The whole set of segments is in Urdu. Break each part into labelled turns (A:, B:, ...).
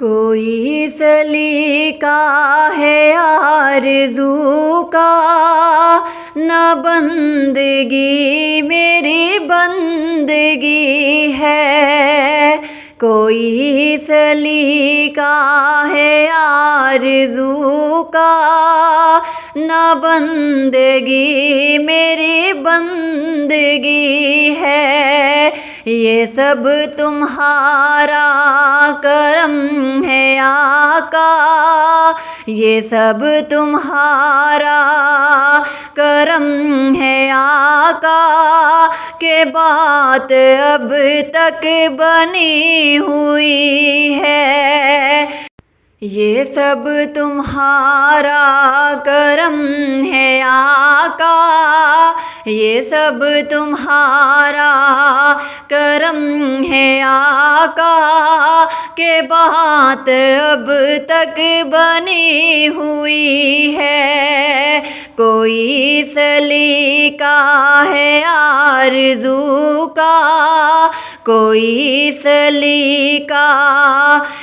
A: کوئی سلیقہ ہے آرزو کا، نہ بندگی میری بندگی ہے۔ کوئی سلیقہ ہے آرزو کا، نہ بندگی میری بندگی ہے۔ یہ سب تمہارا کرم ہے آقا، یہ سب تمہارا کرم ہے آقا، کہ بات اب تک بنی ہوئی ہے۔ یہ سب تمہارا کرم ہے آقا، یہ سب تمہارا کرم ہے آقا، کہ بات اب تک بنی ہوئی ہے۔ کوئی سلیقہ ہے آرزو کا، کوئی سلیقہ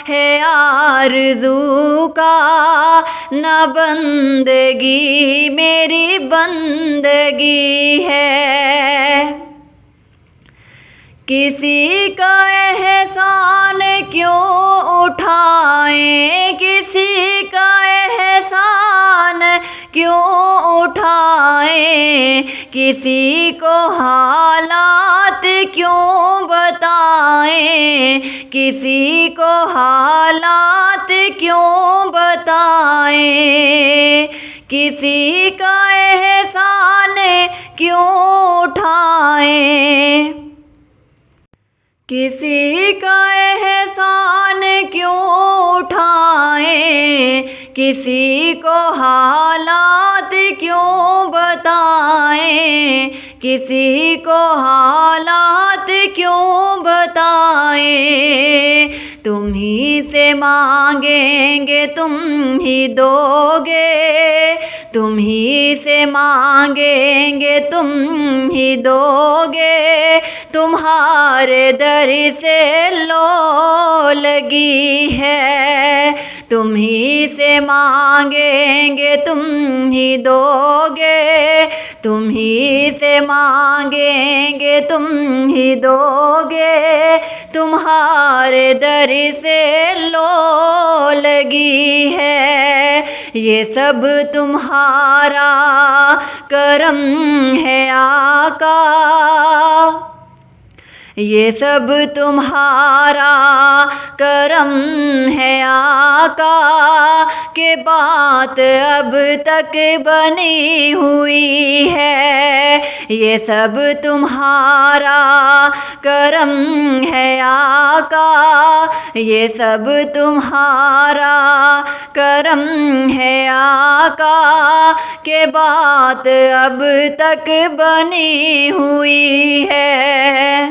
A: ہے آرزو کا، نہ بندگی میری بندگی ہے۔ کسی کا احسان کیوں اٹھائیں، کسی کا احسان کیوں اٹھائیں، کسی کو حالات کیوں بتائیں، کسی کو حالات کیوں بتائیں، کسی کا احسان کیوں اٹھائیں، کسی کا احسان کیوں اٹھائیں، کسی کو حالات کیوں بتائیں، کسی کو حالات کیوں بتائیں۔ تم ہی سے مانگیں گے تم ہی دو گے، تم ہی سے مانگیں گے تم ہی دو گے، تمہارے در سے لو لگی ہے۔ تم ہی سے مانگیں گے تم ہی دو گے، تم ہی سے مانگیں گے تم ہی دو گے، تمہارے در سے لو لگی ہے۔ یہ سب تمہارا کرم ہے آقا، یہ سب تمہارا کرم ہے آقا، کہ بات اب تک بنی ہوئی ہے۔ یہ سب تمہارا کرم ہے آقا، یہ سب تمہارا کرم ہے آقا، کہ بات اب تک بنی ہوئی ہے۔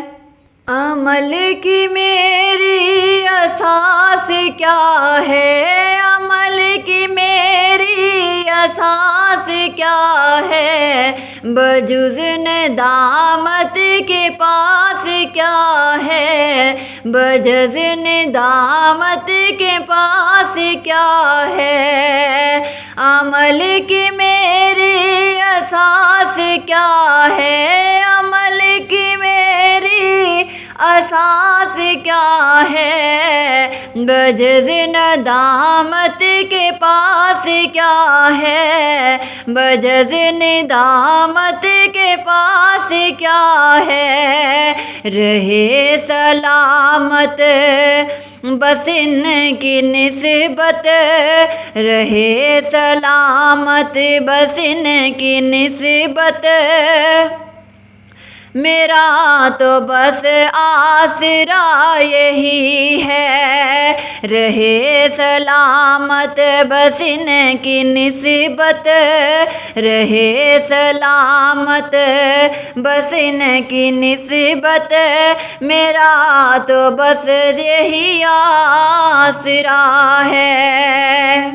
A: عمل کی میری اساس کیا ہے، عمل کی میری اساس کیا ہے، بجز ندامت کے پاس کیا ہے، بجز ندامت کے پاس کیا ہے۔ عمل کی میری اساس کیا ہے، عمل کی میری اساس کیا ہے، بجز ندامت کے پاس کیا ہے، بجز ندامت کے پاس کیا ہے۔ رہے سلامت بس ان کی نسبت، رہے سلامت بس ان کی نسبت، میرا تو بس آسرا یہی ہے۔ رہے سلامت بس ان کی نسبت، رہے سلامت بس ان کی نسبت، میرا تو بس یہی آسرا ہے۔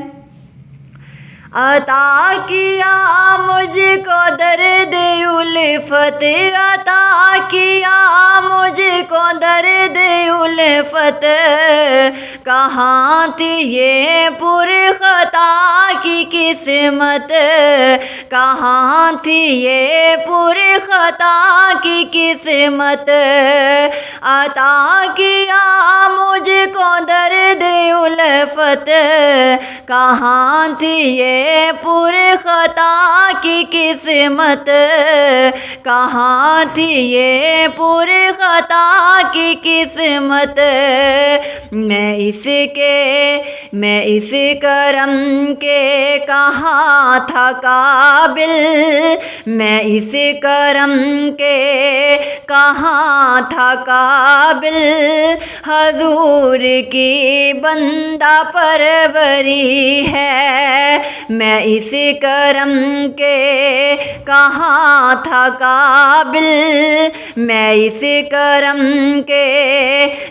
A: عطا کیا مجھ کو درد الفت، عطا کیا مجھ کو درد الفت، کہاں تھی یہ پر خطا کی قسمت، کہاں تھی یہ پر خطا کی قسمت، عطا کیا مجھ کو درد الفت، کہاں تھی یہ پر خطا کی قسمت، کہاں تھی یہ پر خطا کی قسمت، میں اس کرم کے کہاں تھا قابل، میں اس کرم کے کہاں تھا قابل، حضور کی بندہ پروری ہے، میں اس کرم کے کہاں تھا قابل، میں اس کرم کے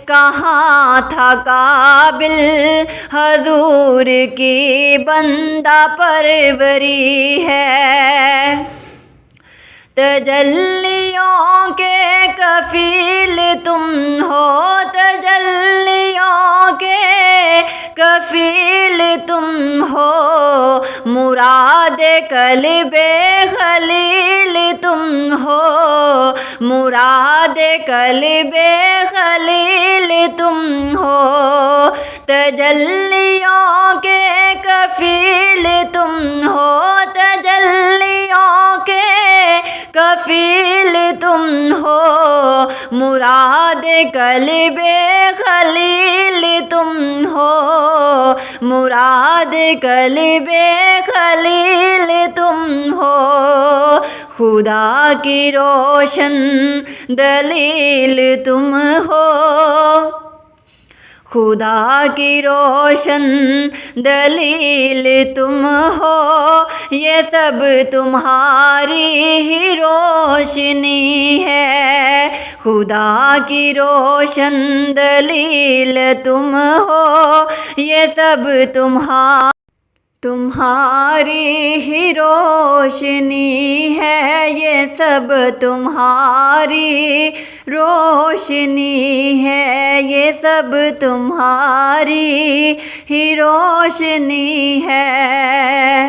A: کہاں تھا قابل، حضور کی بندہ پروری ہے، تجلیوں کے کفیل تم ہو، تجلیوں کے کفیل تم ہو، مراد قلب خلیل تم ہو، مراد قلب خلیل تم ہو، تجلیوں کے کفیل تم ہو، تجلیوں کے کفیل تم ہو، مراد قلب خلیل تم ہو، مراد قلب خلیل تم ہو، خدا کی روشن دلیل تم ہو، خدا کی روشن دلیل تم ہو، یہ سب تمہاری ہی روشنی ہے، خدا کی روشن دلیل تم ہو، یہ سب تمہاری ہی روشنی ہے، یہ سب تمہاری روشنی ہے، یہ سب تمہاری ہی روشنی ہے۔